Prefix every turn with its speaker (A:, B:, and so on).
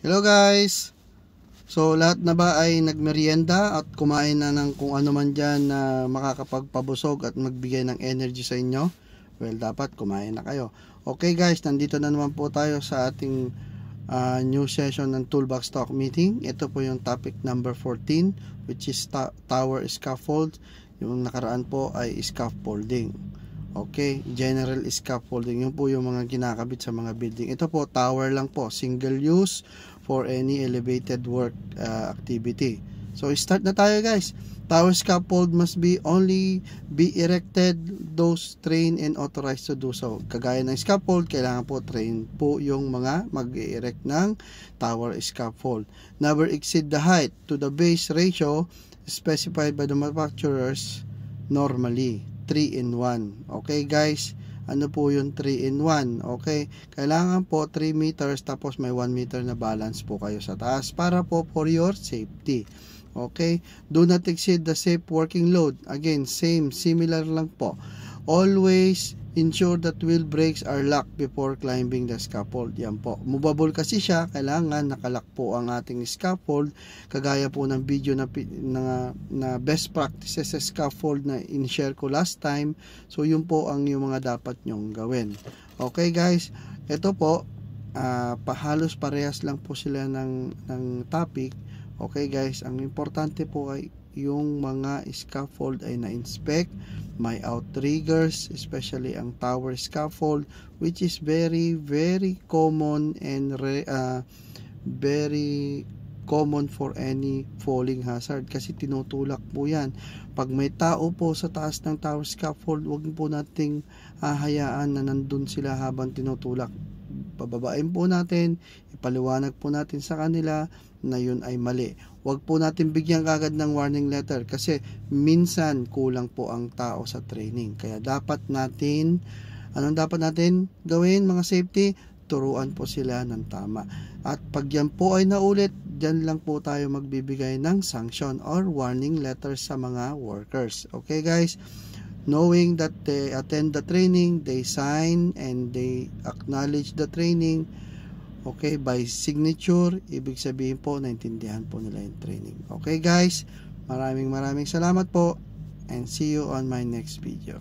A: Hello guys! So lahat na ba ay nagmerienda at kumain na ng kung ano man dyan na makakapagpabusog at magbigay ng energy sa inyo? Well, dapat kumain na kayo. Okay guys, nandito na naman po tayo sa ating new session ng Toolbox Talk Meeting. Ito po yung topic number 14, which is tower scaffold. Yung nakaraan po ay scaffolding. Okay, general scaffolding, yun po yung mga kinakabit sa mga building. Ito po, tower lang po, single use for any elevated work activity. So start na tayo guys. Tower scaffold must be only be erected those trained and authorized to do so. Kagaya ng scaffold, kailangan po trained po yung mga mag-erect ng tower scaffold. Never exceed the height to the base ratio specified by the manufacturers normally. 3-in-1. Okay guys, ano po yung 3-in-1? Okay, kailangan po 3 meters tapos may 1 meter na balance po kayo sa taas para po for your safety. Okay, do not exceed the safe working load. Again, similar lang po. Always ensure that wheel brakes are locked before climbing the scaffold. Yan po. Movable kasi siya, kailangan nakalock po ang ating scaffold. Kagaya po ng video na best practices sa scaffold na in-share ko last time. So yun po ang yung mga dapat nyong gawin. Okay guys, ito po halos parehas lang po sila ng topic. Okay guys, ang importante po ay yung mga scaffold ay na-inspect, may outriggers, especially ang tower scaffold, which is very common and very common for any falling hazard kasi tinutulak po yan. Pag may tao po sa taas ng tower scaffold, huwag po nating hahayaan na nandun sila habang tinutulak. Pababain po natin, ipaliwanag po natin sa kanila na yun ay mali. Huwag po natin bigyan kagad ng warning letter kasi minsan kulang po ang tao sa training. Kaya dapat natin, anong dapat natin gawin mga safety? Turuan po sila ng tama. At pag yan po ay naulit, dyan lang po tayo magbibigay ng sanction or warning letter sa mga workers. Okay guys? Knowing that they attend the training, they sign and they acknowledge the training, okay, by signature, ibig sabihin po, naintindihan po nila yung training. Okay guys, maraming salamat po and see you on my next video.